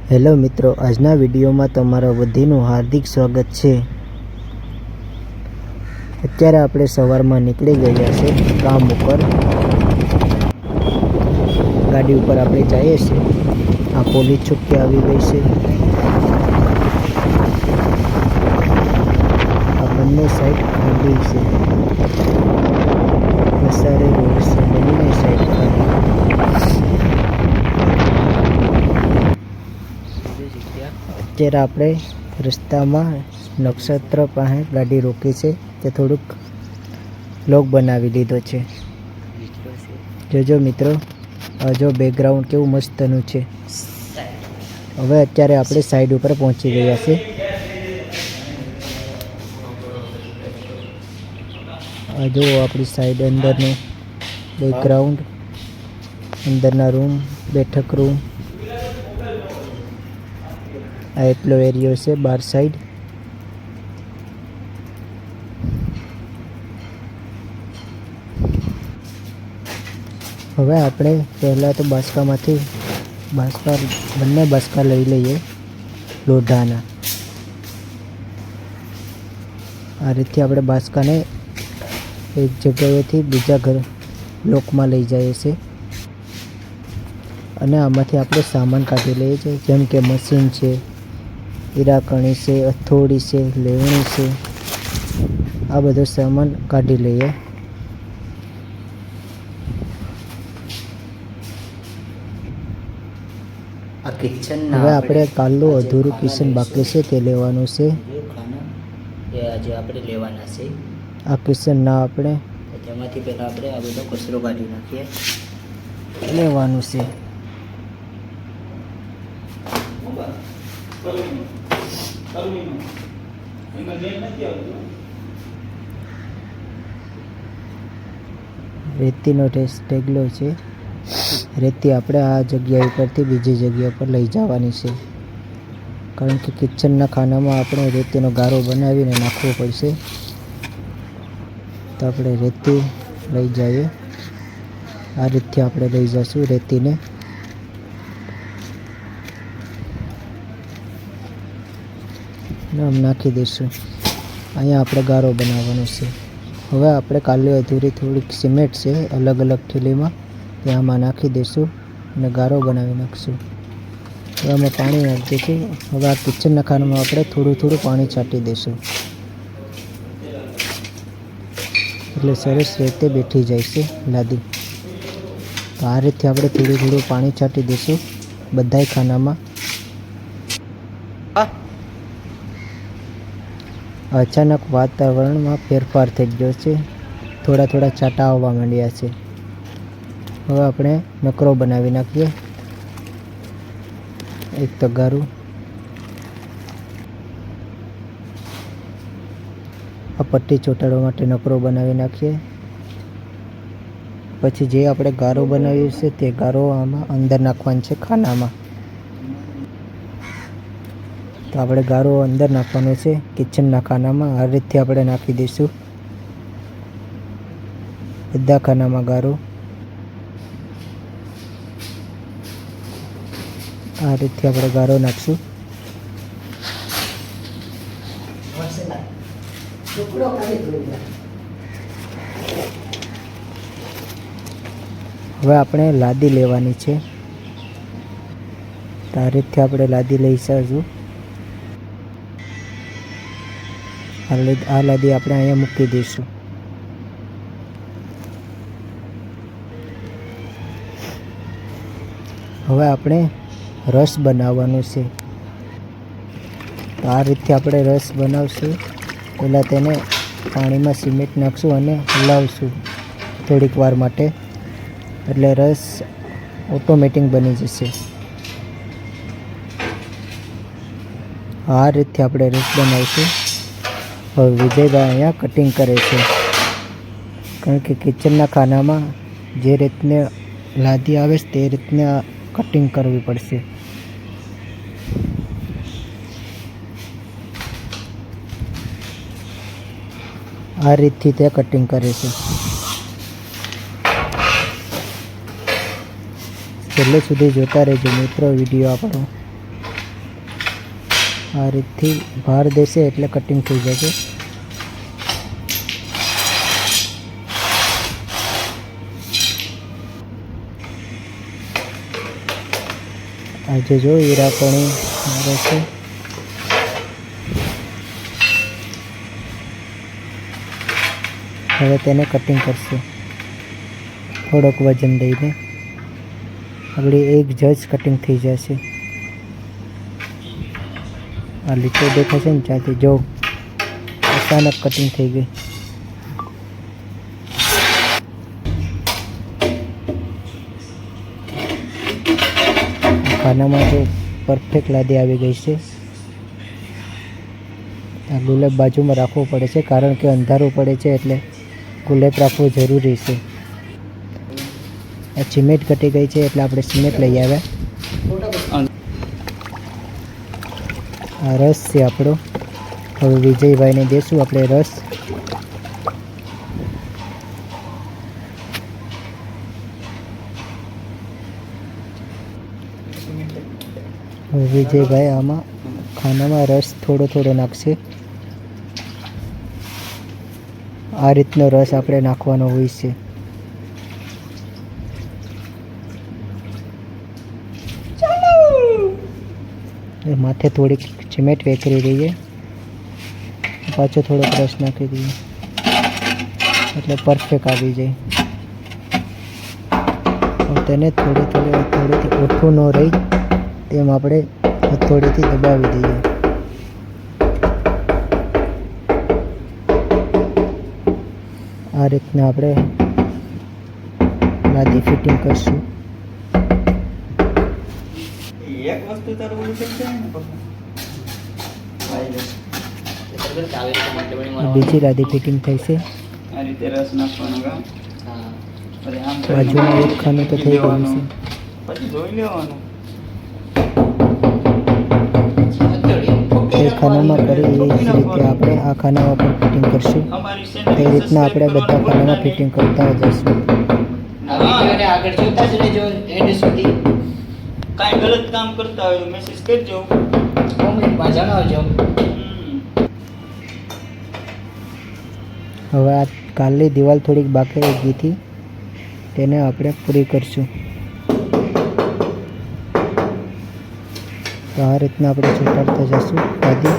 Hello મિત્રો, આજના વિડીયોમાં તમારા બધાનું હાર્દિક સ્વાગત છે। અત્યારે આપણે સવારમાં નીકળી ગયા છે કામ ઉપર। ગાડી ઉપર આપણે જઈએ છીએ। આ પોલીસ ચોકી આવી ગઈ છે। આ બંને સાઈડ ખાલી છે। વસારે રોડ છે, બંને સાઈડ ખાલી। અત્યારે આપણે રસ્તામાં નક્ષત્ર પાસે ગાડી રોકી છે, તે થોડુંક વ્લોગ બનાવી લીધો છે। જોજો મિત્રો, જો બેકગ્રાઉન્ડ કેવું મસ્તનું છે। હવે અત્યારે આપણે સાઈડ ઉપર પહોંચી ગયા છે। આ જો આપણી સાઈડ અંદરનું બેકગ્રાઉન્ડ, અંદરના રૂમ, બેઠક રૂમ, આ એટલો એરિયો છે બાર સાઈડ। હવે આપણે પહેલાં તો બાસકામાંથી બંને બાસકા લઈ લઈએ લોઢાના। આ રીતથી આપણે બાસકાને એક જગ્યાએથી બીજા ઘર બ્લોકમાં લઈ જઈએ છીએ અને આમાંથી આપણે સામાન કાઢી લઈએ છીએ, જેમ કે મશીન છે, હીરાકણી છે, હથોડી છે, લેવણી છે, આ બધો સામાન કાઢી લઈએ। આ કિચન હવે આપણે કાલનું અધૂરું કિચન બાકી છે તે લેવાનું છે। એ આજે આપણે લેવાના છે। આ કિચન ના આપણે તેમાંથી પહેલા આપણે આ બધો કચરો કાઢી નાખીએ, લેવાનું છે। રેતીનો ઢગલો છે। રેતી આપણે આ જગ્યા ઉપરથી બીજી જગ્યા પર લઈ જવાની છે, કારણ કે કિચનના ખાનામાં આપણે રેતીનો ગારો બનાવીને નાખવો પડશે। તો આપણે રેતી લઈ જઈએ। આ રીતથી આપણે લઈ જઈશું રેતીને। આમ નાખી દઈશું। અહીંયા આપણે ગારો બનાવવાનો છે। હવે આપણે કાલે અધૂરી થોડીક સિમેન્ટ છે અલગ અલગ થેલીમાં, તે આમાં નાખી દઈશું અને ગારો બનાવી નાખીશું। હવે આમાં પાણી નાખી દઈશું। હવે આ કિચનના ખાનામાં આપણે થોડું થોડું પાણી છાંટી દઈશું, એટલે સરસ રીતે બેઠી જાય છે લાદી। તો આ રીતે આપણે થોડું થોડું પાણી છાંટી દઈશું બધાય ખાનામાં। અચાનક વાતાવરણમાં ફેરફાર થઈ ગયો છે, થોડા થોડા છાંટા આવવા માંડ્યા છે। હવે આપણે નકરો બનાવી નાખીએ, એક તગારું। આ પટ્ટી ચોંટાડવા માટે નકરો બનાવી નાખીએ। પછી જે આપણે ગારો બનાવ્યો છે તે ગારો આમાં અંદર નાખવાનો છે ખાનામાં। તો આપણે ગારો અંદર નાખવાનો છે કિચનના ખાનામાં। આ રીતથી આપણે નાખી દઈશું બધા ખાનામાં ગારો। આ રીતથી આપણે ગારો નાખશું। હવે આપણે લાદી લેવાની છે। તો આ રીતથી આપણે લાદી લઈ શકશું। આ લાદી આપણે અહીંયા મૂકી દઈશું। હવે આપણે રસ બનાવવાનો છે। તો આ રીતે આપણે રસ બનાવશું। પહેલાં તેને પાણીમાં સિમેન્ટ નાખશું અને હલાવશું થોડીક વાર માટે, એટલે રસ ઓટોમેટિક બની જશે। આ રીતે આપણે રસ બનાવીશું। હવે વિજયભાઈ અહીંયા કટિંગ કરે છે, કારણ કે કિચનના ખાનામાં જે રીતને લાદી આવે છે તે રીતના કટિંગ કરવી પડશે। આ રીતથી તે કટિંગ કરે છે। છેલ્લે સુધી જોતા રહેજો મિત્રો વિડીયો આપણો। આ રીતથી ભાર દેશે એટલે કટિંગ થઈ જશે. આજે જો હીરા પાણી મારે છે. હવે તેને કટિંગ કરશે થોડોક વજન દઈને. આગળ એક જજ કટિંગ થઈ જશે. આ લીટો દેખાશે ને ત્યાંથી જો અચાનક કટિંગ થઈ ગઈ. ખાનામાં જો પરફેક્ટ લાદી આવી ગઈ છે. આ ગુલાબ બાજુમાં રાખવું પડે છે કારણ કે અંધારું પડે છે એટલે ગુલાબ રાખવું જરૂરી છે. આ સિમેન્ટ ઘટી ગઈ છે એટલે આપણે સિમેન્ટ લઈ આવ્યા. આ રસ છે આપણો. હવે વિજયભાઈને દેશું આપણે રસ. હવે વિજયભાઈ આમાં ખાનામાં રસ થોડો થોડો નાખશે. આ રીતનો રસ આપણે નાખવાનો હોય છે. માથે થોડીક સિમેન્ટ વેકરી દઈએ, પાછો થોડોક રસ નાખી દઈએ એટલે પરફેક્ટ આવી જાય. તેને થોડીથી ઓછું ન રહી તેમ આપણે હથોડીથી દબાવી દઈએ. આ રીતના આપણે લાદી ફિટિંગ કરશું. એક વસ્તુ તારું બોલું છે ને બીજી લાદી ફિટિંગ થઈ છે. આ રીતે રસ નાખવાનો કામ પછી આમ બાજુમાં એક ખાનું તો થઈ ગયું છે. પછી ધોઈ લેવાનું. એ ખાનામાં કરી એ જ રીતે આપણે આ ખાનામાં પણ ફિટિંગ કરશું. એ રીતના આપણે બધા ખાનામાં ફિટિંગ કરતા જઈશું. આગળ જોતા જ રહેજો એન્ડ સુધી. કાંઈ ગલત કામ કરતા હોય તો મેસેજ કરજો, કોમેન્ટમાં જણાવજો. હવે આ કાલની દિવાલ થોડીક બાકી રહી ગઈ હતી તેને આપણે પૂરી કરશું. તો આ રીતના આપણે ચોટાડતા જઈશું લાદી.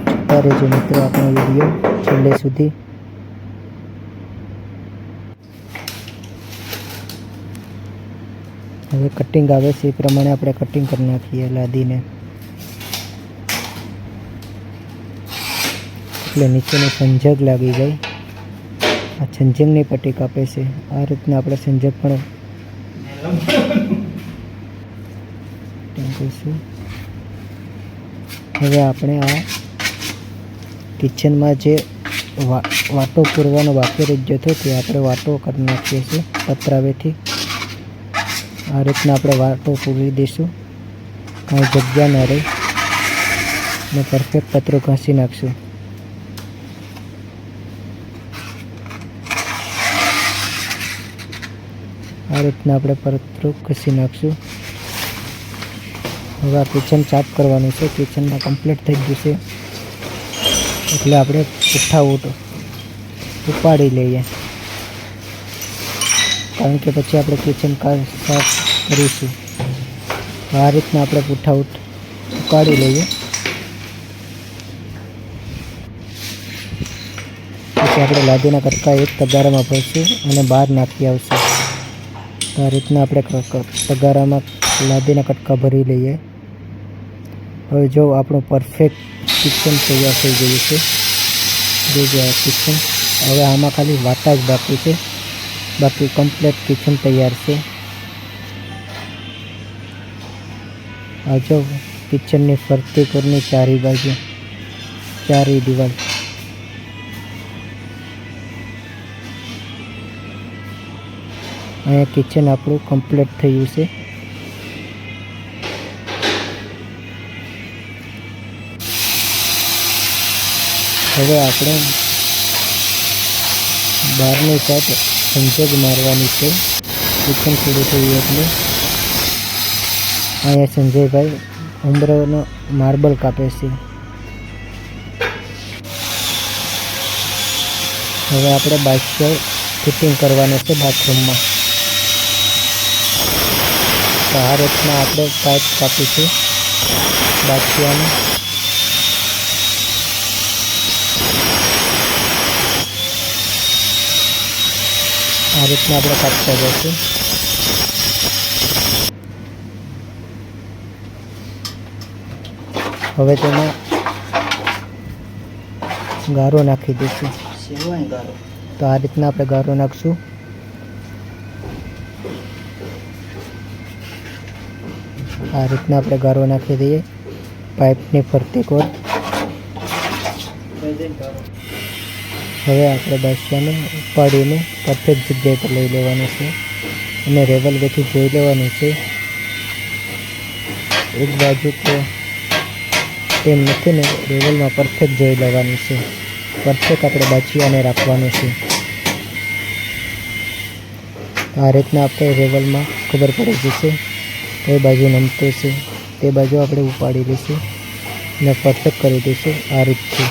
જોતા રહેજો મિત્રો આપણો વિડીયો છેલ્લે સુધી. હવે કટિંગ આવે છે એ પ્રમાણે આપણે કટિંગ કરી નાખીએ લાદીને. એટલે નીચેનો સંજગ લાગી જાય. આ સંજગની પટ્ટી કાપે છે. આ રીતના આપણે સંજગ પણ કરીશું. હવે આપણે આ કિચનમાં જે વાટો પૂરવાનો બાકી રહી ગયો હતો તે આપણે વાટો કરી નાખીએ છીએ પતરાવેથી. આ રીતના આપણે વાટો પૂરી દઈશું, કાંઈ જગ્યા ન રહે ને પરફેક્ટ પતરો ઘસી નાખશું. આ રીતના આપણે પતરો ઘસી નાખશું. હવે આ કિચન સાફ કરવાનું છે. કિચનમાં કમ્પ્લીટ થઈ ગયું છે એટલે આપણે પુઠ્ઠા ઉપાડી લઈએ કારણ કે પછી આપણે કિચન સાફ કરીશું. આ રીતના આપણે પુઠ્ઠા ઉકાળી લઈએ. પછી આપણે લાદીના કટકા એક તગારામાં ભરશું અને બહાર નાખી આવશું. આ રીતના આપણે તગારામાં લાદીના કટકા ભરી લઈએ. હવે જો આપણું પરફેક્ટ કિચન તૈયાર થઈ ગયું છે. જોજો આ કિચન. હવે આમાં ખાલી વાટા જ બાકી છે, બાકી કમ્પ્લીટ કિચન તૈયાર છે. આ જો કિચનની ફરતી કોરની ચારે બાજુ ચારે દિવાલ. અહીંયા કિચન આપણું કમ્પ્લીટ થયું છે. હવે આપણે બહારની સાઈડ સંજોગ મારવાની છે. કિચન પૂરું થયું એટલે અહીંયા સંજયભાઈ ઉંબરોનો માર્બલ કાપે છે. હવે આપણે બાથરૂમ ફિટિંગ કરવાનું છે બાથરૂમમાં. તો આ રીતના આપણે પાઇપ કાપીશું બાથરૂમમાં. આ રીતના આપણે કાપતા જઈશું. હવે તેમાં ગારો નાખી દઈશું. સેવાય ગારો. તો આ રીતના આપણે ગારો નાખશું. આ રીતના આપણે ગારો નાખી દઈએ પાઇપની ફરતી કોર. હવે આપણે બાદશાહને ઉપાડીને પરફેક્ટ જગ્યાએ પર લઈ લેવાનું છે અને રેવલવેથી જોઈ લેવાનું છે. એક બાજુ તો તેમ નથી ને, રેવલમાં પરફેક્ટ જોઈ લેવાનું છે. પરફેક્ટ આપણે બાચીયાને રાખવાનું છે. આ રીતના આપણે રેવલમાં ખબર પડી જશે કઈ બાજુ નમતું છે તે બાજુ આપણે ઉપાડી લઈશું અને પરફેક્ટ કરી દઈશું આ રીતથી.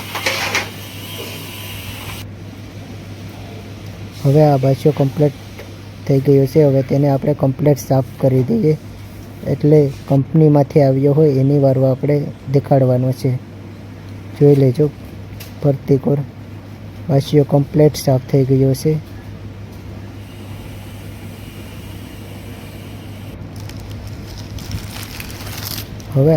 હવે આ બાજુ કમ્પ્લીટ થઈ ગયો છે. હવે તેને આપણે કમ્પ્લીટ સાફ કરી દઈએ. એટલે કંપનીમાંથી આવ્યો હોય એની વારો આપણે દેખાડવાનો છે. જોઈ લેજો ફરતી કોર. બાજુઓ કમ્પ્લીટ સાફ થઈ ગયો છે. હવે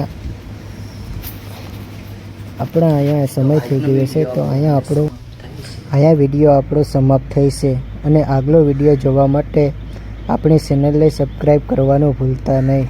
આપણા અહીંયા સમય થઈ ગયો છે તો અહીંયા વિડીયો આપણો સમાપ્ત થઈ છે. અને આગલો વિડીયો જોવા માટે આપણી ચેનલને સબસ્ક્રાઈબ કરવાનું ભૂલતા નહીં.